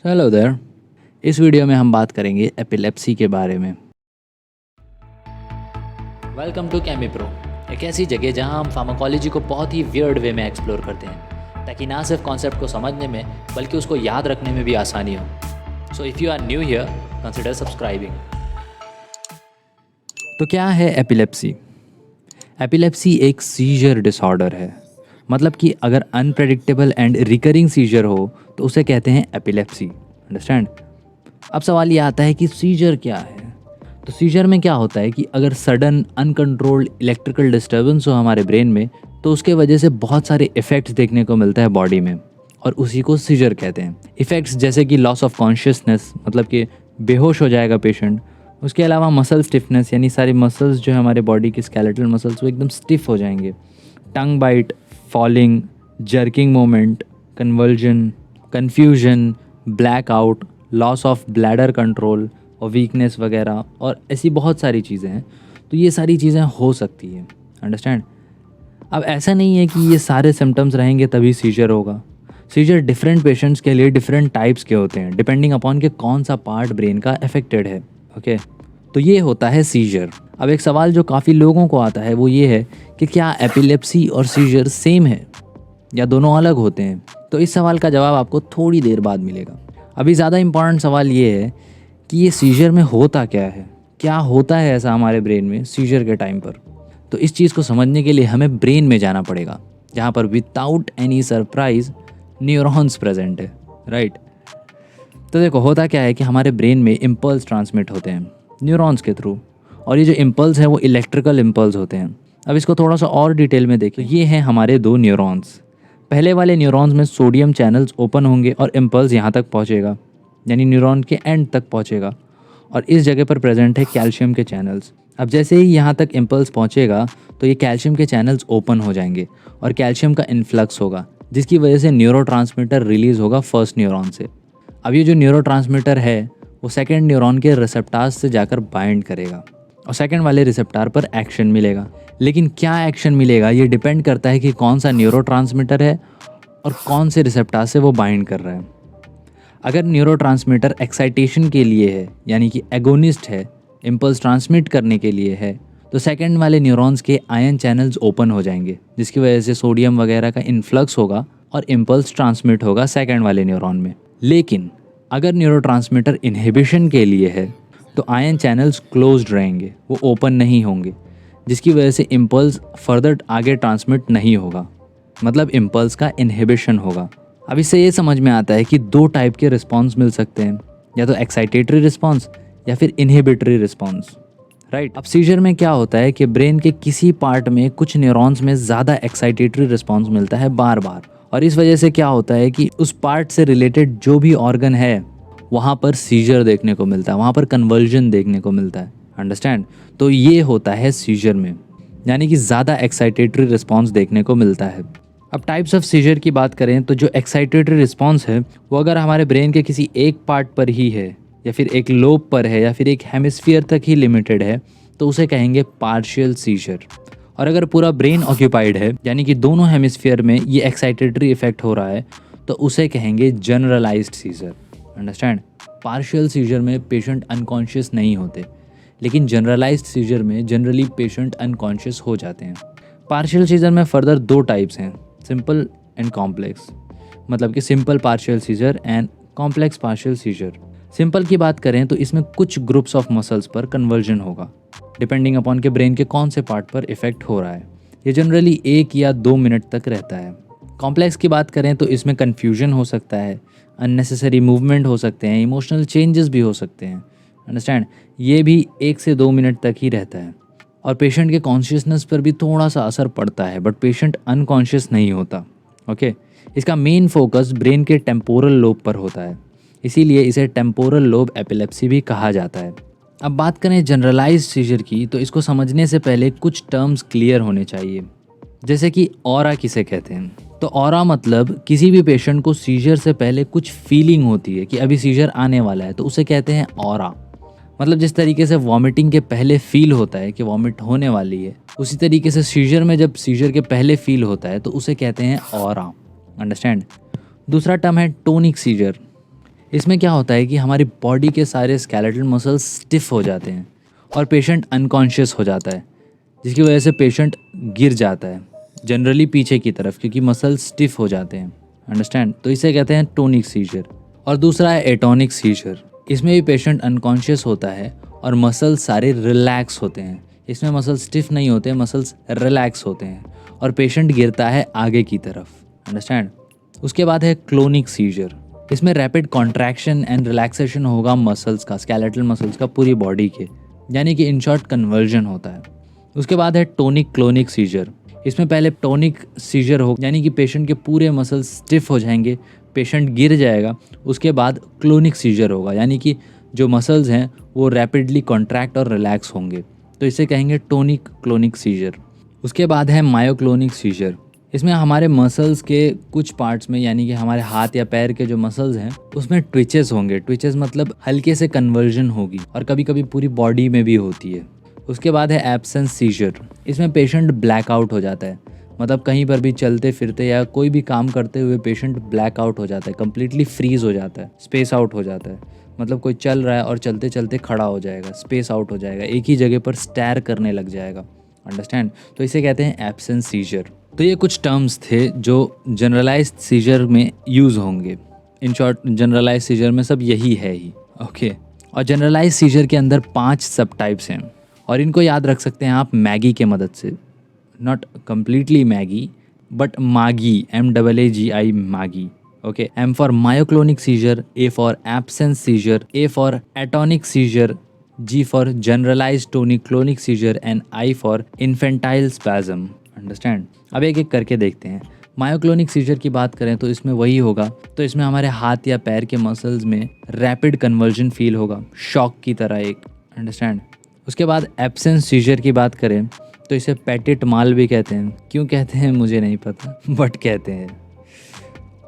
Hello there. इस video में हम बात करेंगे एपिलेप्सी के बारे में। वेलकम टू केमी प्रो, एक ऐसी जगह जहां हम फार्माकोलॉजी को बहुत ही वियर्ड वे में एक्सप्लोर करते हैं ताकि ना सिर्फ कॉन्सेप्ट को समझने में बल्कि उसको याद रखने में भी आसानी हो। So if you are new here, consider subscribing. तो क्या है एपिलेप्सी? एपिलेप्सी एक सीजर डिसऑर्डर है। मतलब कि अगर अनप्रेडिक्टेबल एंड रिकरिंग सीजर हो तो उसे कहते हैं एपिलेप्सी। अंडरस्टैंड? अब सवाल ये आता है कि सीजर क्या है। तो सीजर में क्या होता है कि अगर सडन अनकंट्रोल्ड इलेक्ट्रिकल डिस्टर्बेंस हो हमारे ब्रेन में तो उसके वजह से बहुत सारे इफ़ेक्ट्स देखने को मिलता है बॉडी में, और उसी को सीजर कहते हैं। इफ़ेक्ट्स जैसे कि लॉस ऑफ कॉन्शियसनेस, मतलब कि बेहोश हो जाएगा पेशेंट। उसके अलावा मसल स्टिफनेस, यानी सारी मसल्स जो है हमारे बॉडी की स्केलेटल मसल्स वो एकदम स्टिफ हो जाएंगे। Tongue bite, falling, jerking moment, conversion, confusion, blackout, loss of bladder control और वीकनेस वगैरह, और ऐसी बहुत सारी चीज़ें हैं। तो ये सारी चीज़ें हो सकती है। अंडरस्टैंड? अब ऐसा नहीं है कि ये सारे सिम्टम्स रहेंगे तभी सीजर होगा। सीजर डिफरेंट पेशेंट्स के लिए डिफरेंट टाइप्स के होते हैं, डिपेंडिंग अपॉन के कौन सा पार्ट ब्रेन का अफेक्टेड है। ओके, तो ये होता है सीजर। अब एक सवाल जो काफ़ी लोगों को आता है वो ये है कि क्या एपिलेप्सी और सीजर सेम है या दोनों अलग होते हैं? तो इस सवाल का जवाब आपको थोड़ी देर बाद मिलेगा। अभी ज़्यादा इम्पॉर्टेंट सवाल ये है कि ये सीजर में होता क्या होता है ऐसा हमारे ब्रेन में सीजर के टाइम पर। तो इस चीज़ को समझने के लिए हमें ब्रेन में जाना पड़ेगा, जहाँ पर without any surprise neurons present है। राइट? तो देखो, होता क्या है कि हमारे ब्रेन में इम्पल्स ट्रांसमिट होते हैं न्यूरॉन्स के थ्रू, और ये जो इम्पल्स है वो इलेक्ट्रिकल इम्पल्स होते हैं। अब इसको थोड़ा सा और डिटेल में देखें। ये हैं हमारे दो न्यूरॉन्स। पहले वाले न्यूरॉन्स में सोडियम चैनल्स ओपन होंगे और इम्पल्स यहाँ तक पहुँचेगा, यानी न्यूरॉन के एंड तक पहुँचेगा, और इस जगह पर प्रेजेंट है कैल्शियम के चैनल्स। अब जैसे ही यहाँ तक इम्पल्स पहुँचेगा तो ये कैल्शियम के चैनल्स ओपन हो जाएंगे और कैल्शियम का इन्फ्लक्स होगा, जिसकी वजह से न्यूरोट्रांसमीटर रिलीज़ होगा फर्स्ट न्यूरॉन से। अब ये जो न्यूरोट्रांसमीटर है वो सेकेंड न्यूरॉन के रिसेप्टार्स से जाकर बाइंड करेगा और सेकेंड वाले रिसेप्टार पर एक्शन मिलेगा। लेकिन क्या एक्शन मिलेगा ये डिपेंड करता है कि कौन सा न्यूरोट्रांसमीटर है और कौन से रिसेप्टार से वो बाइंड कर रहा है। अगर न्यूरोट्रांसमीटर एक्साइटेशन के लिए है, यानी कि एगोनिस्ट है, इम्पल्स ट्रांसमिट करने के लिए है, तो सेकंड वाले न्यूरॉन्स के आयन चैनल्स ओपन हो जाएंगे, जिसकी वजह से सोडियम वगैरह का इन्फ्लक्स होगा और इम्पल्स ट्रांसमिट होगा सेकंड वाले न्यूरॉन में। लेकिन अगर न्यूरोट्रांसमीटर इन्हिबिशन के लिए है तो आयन चैनल्स क्लोज्ड रहेंगे, वो ओपन नहीं होंगे, जिसकी वजह से इम्पल्स फर्दर आगे ट्रांसमिट नहीं होगा, मतलब इम्पल्स का इन्हिबिशन होगा। अब इससे ये समझ में आता है कि दो टाइप के रिस्पॉन्स मिल सकते हैं, या तो एक्साइटेटरी रिस्पॉन्स या फिर इनहिबिटरी रिस्पॉन्स। राइट? अब सीजर में क्या होता है कि ब्रेन के किसी पार्ट में कुछ न्यूरॉन्स में ज़्यादा एक्साइटेटरी रिस्पॉन्स मिलता है बार बार, और इस वजह से क्या होता है कि उस पार्ट से रिलेटेड जो भी ऑर्गन है वहाँ पर सीजर देखने को मिलता है, वहाँ पर कन्वर्जन देखने को मिलता है। अंडरस्टैंड? तो ये होता है सीजर में, यानी कि ज़्यादा एक्साइटेटरी रिस्पॉन्स देखने को मिलता है। अब टाइप्स ऑफ सीजर की बात करें तो जो एक्साइटेटरी रिस्पॉन्स है वो अगर हमारे ब्रेन के किसी एक पार्ट पर ही है, या फिर एक लोब पर है, या फिर एक हेमिस्फीयर तक ही लिमिटेड है, तो उसे कहेंगे पार्शियल सीजर। और अगर पूरा ब्रेन ऑक्यूपाइड है, यानी कि दोनों हेमिस्फीयर में ये एक्साइटेटरी इफेक्ट हो रहा है, तो उसे कहेंगे generalised seizure. Understand? Partial seizure में पेशेंट अनकॉन्शियस नहीं होते, लेकिन जनरलाइज्ड सीजर में जनरली पेशेंट अनकॉन्शियस हो जाते हैं। पार्शियल सीजर में फर्दर दो टाइप्स हैं, सिंपल एंड कॉम्प्लेक्स। मतलब कि simple partial seizure and complex partial seizure. Simple की बात करें तो इसमें कुछ ग्रुप्स ऑफ मसल्स पर कन्वर्जन होगा, डिपेंडिंग अपॉन के ब्रेन के कौन से पार्ट पर इफेक्ट हो रहा है। ये जनरली 1 या 2 मिनट तक रहता है। कॉम्प्लेक्स की बात करें तो इसमें कन्फ्यूजन हो सकता है, अननेसेसरी मूवमेंट हो सकते हैं, इमोशनल चेंजेस भी हो सकते हैं। अंडरस्टैंड? ये भी 1 से 2 मिनट तक ही रहता है, और पेशेंट के कॉन्शियसनेस पर भी थोड़ा सा असर पड़ता है, बट पेशेंट अनकॉन्शियस नहीं होता। ओके? इसका मेन फोकस ब्रेन के टेम्पोरल लोब पर होता है, इसीलिए इसे टेम्पोरल लोब एपिलेप्सी भी कहा जाता है। अब बात करें जनरलाइज्ड सीजर की, तो इसको समझने से पहले कुछ टर्म्स क्लियर होने चाहिए, जैसे कि ऑरा किसे कहते हैं। तो ऑरा मतलब किसी भी पेशेंट को सीजर से पहले कुछ फीलिंग होती है कि अभी सीजर आने वाला है, तो उसे कहते हैं ऑरा। मतलब जिस तरीके से वॉमिटिंग के पहले फील होता है कि वॉमिट होने वाली है, उसी तरीके से सीजर में जब सीजर के पहले फील होता है तो उसे कहते हैं ऑरा। अंडरस्टैंड? दूसरा टर्म है टोनिक सीजर। इसमें क्या होता है कि हमारी बॉडी के सारे स्केलेटल मसल्स स्टिफ हो जाते हैं और पेशेंट अनकॉन्शियस हो जाता है, जिसकी वजह से पेशेंट गिर जाता है जनरली पीछे की तरफ, क्योंकि मसल्स स्टिफ हो जाते हैं। अंडरस्टैंड? तो इसे कहते हैं टोनिक सीजर। और दूसरा है एटोनिक सीजर। इसमें भी पेशेंट अनकॉन्शियस होता है और मसल्स सारे रिलैक्स होते हैं। इसमें मसल्स स्टिफ नहीं होते, मसल्स रिलैक्स होते हैं और पेशेंट गिरता है आगे की तरफ। अंडरस्टैंड? उसके बाद है क्लोनिक सीजर। इसमें रैपिड कॉन्ट्रैक्शन एंड रिलैक्सेशन होगा मसल्स का, स्केलेटल मसल्स का पूरी बॉडी के, यानी कि इन शॉर्ट कन्वर्जन होता है। उसके बाद है टोनिक क्लोनिक सीजर। इसमें पहले टोनिक सीजर हो, यानी कि पेशेंट के पूरे मसल्स स्टिफ हो जाएंगे, पेशेंट गिर जाएगा। उसके बाद क्लोनिक सीजर होगा, यानी कि जो मसल्स हैं वो रैपिडली कॉन्ट्रैक्ट और रिलैक्स होंगे, तो इसे कहेंगे टोनिक क्लोनिक सीजर। उसके बाद है मायोक्लोनिक सीजर। इसमें हमारे मसल्स के कुछ पार्ट्स में, यानी कि हमारे हाथ या पैर के जो मसल्स हैं उसमें ट्विचेस होंगे। ट्विचेस मतलब हल्के से कन्वर्जन होगी और कभी कभी पूरी बॉडी में भी होती है। उसके बाद है एब्सेंस सीजर। इसमें पेशेंट ब्लैकआउट हो जाता है, मतलब कहीं पर भी चलते फिरते या कोई भी काम करते हुए पेशेंट ब्लैकआउट हो जाता है, कम्प्लीटली फ्रीज हो जाता है, स्पेस आउट हो जाता है। मतलब कोई चल रहा है और चलते चलते खड़ा हो जाएगा, स्पेस आउट हो जाएगा, एक ही जगह पर स्टैर करने लग जाएगा। अंडरस्टैंड? तो इसे कहते हैं एब्सेंस सीजर। तो ये कुछ टर्म्स थे जो जनरलाइज्ड सीजर में यूज़ होंगे। इन शॉर्ट जनरलाइज्ड सीजर में सब यही है ही। ओके। और जनरलाइज्ड सीजर के अंदर 5 सब टाइप्स हैं और इनको याद रख सकते हैं आप मैगी के मदद से। Not completely Maggi but MAAGI, MAAGI MAAGI. Okay. M for myoclonic seizure, A for absence seizure, A for atonic seizure, G for generalised tonic clonic seizure and I for infantile spasm. Understand? अब एक एक करके देखते हैं। Myoclonic seizure की बात करें तो इसमें वही होगा, तो इसमें हमारे हाथ या पैर के मसल्स में रैपिड कन्वर्जन फील होगा, शॉक की तरह एक। अंडरस्टैंड? उसके बाद एब्सेंस सीजर की बात करें तो इसे पैटिट माल भी कहते हैं। क्यों कहते हैं मुझे नहीं पता, बट कहते हैं।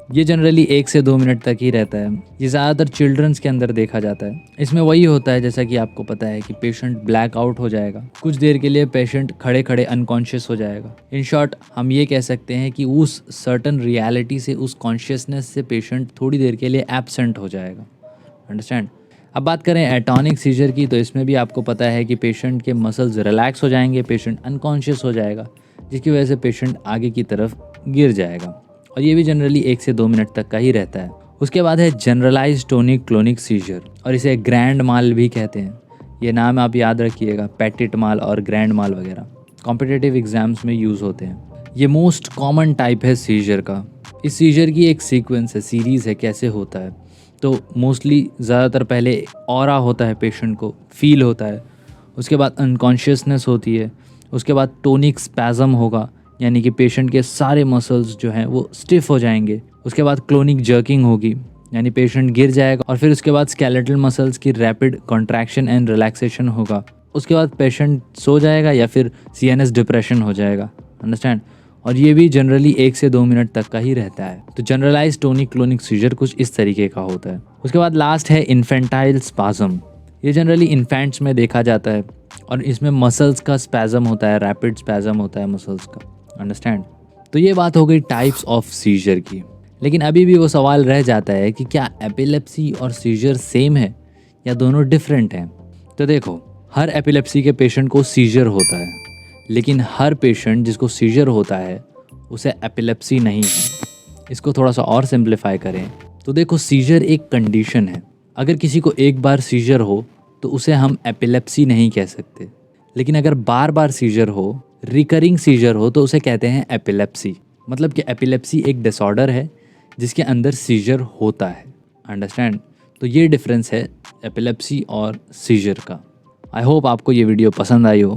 ये जनरली 1 से 2 मिनट तक ही रहता है। ये ज़्यादातर चिल्ड्रंस के अंदर देखा जाता है। इसमें वही होता है जैसा कि आपको पता है कि पेशेंट ब्लैक आउट हो जाएगा, कुछ देर के लिए पेशेंट खड़े खड़े अनकॉन्शियस हो जाएगा। इन शॉर्ट हम ये कह सकते हैं कि उस सर्टन रियलिटी से, उस कॉन्शियसनेस से पेशेंट थोड़ी देर के लिए एब्सेंट हो जाएगा। अंडरस्टैंड? अब बात करें एटोनिक सीजर की, तो इसमें भी आपको पता है कि पेशेंट के मसल्स रिलैक्स हो जाएंगे, पेशेंट अनकॉन्शियस हो जाएगा, जिसकी वजह से पेशेंट आगे की तरफ गिर जाएगा और ये भी जनरली 1 से 2 मिनट तक का ही रहता है। उसके बाद है जनरलाइज्ड टोनिक क्लोनिक सीजर और इसे ग्रैंड माल भी कहते हैं। ये नाम आप याद रखिएगा, पैटिट माल और ग्रैंड माल वगैरह कॉम्पिटिटिव एग्जाम्स में यूज़ होते हैं। ये मोस्ट कॉमन टाइप है सीजर का। इस सीजर की एक सीक्वेंस है, सीरीज़ है कैसे होता है। तो मोस्टली ज़्यादातर पहले ऑरा होता है, पेशेंट को फील होता है, उसके बाद अनकॉन्शियसनेस होती है, उसके बाद टोनिक स्पैज्म होगा, यानी कि पेशेंट के सारे मसल्स जो हैं वो स्टिफ हो जाएंगे। उसके बाद क्लोनिक जर्किंग होगी, यानी पेशेंट गिर जाएगा और फिर उसके बाद स्केलेटल मसल्स की रैपिड कॉन्ट्रैक्शन एंड रिलैक्सेशन होगा। उसके बाद पेशेंट सो जाएगा या फिर CNS डिप्रेशन हो जाएगा। अंडरस्टैंड? और ये भी जनरली 1 से 2 मिनट तक का ही रहता है। तो जनरलाइज्ड टोनिक क्लोनिक सीजर कुछ इस तरीके का होता है। उसके बाद लास्ट है इन्फेंटाइल स्पाज्म। ये जनरली इन्फेंट्स में देखा जाता है और इसमें मसल्स का स्पैज्म होता है, रैपिड स्पैज्म होता है मसल्स का। अंडरस्टैंड? तो ये बात हो गई टाइप्स ऑफ सीजर की। लेकिन अभी भी वो सवाल रह जाता है कि क्या एपिलेप्सी और सीजर सेम है या दोनों डिफरेंट हैं। तो देखो, हर एपिलेप्सी के पेशेंट को सीजर होता है, लेकिन हर पेशेंट जिसको सीजर होता है उसे एपिलेप्सी नहीं है। इसको थोड़ा सा और सिंप्लीफाई करें तो देखो, सीजर एक कंडीशन है। अगर किसी को एक बार सीजर हो तो उसे हम एपिलेप्सी नहीं कह सकते, लेकिन अगर बार बार सीजर हो, रिकरिंग सीजर हो, तो उसे कहते हैं एपिलेप्सी। मतलब कि एपिलेप्सी एक डिसऑर्डर है जिसके अंदर सीजर होता है। अंडरस्टैंड? तो ये डिफरेंस है एपिलेप्सी और सीजर का। आई होप आपको ये वीडियो पसंद आई हो।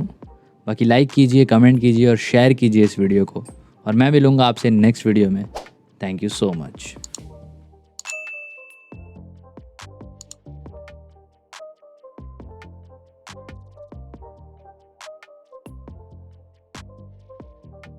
बाकी लाइक कीजिए, कमेंट कीजिए और शेयर कीजिए इस वीडियो को, और मैं मिलूँगा आपसे नेक्स्ट वीडियो में। Thank you so much.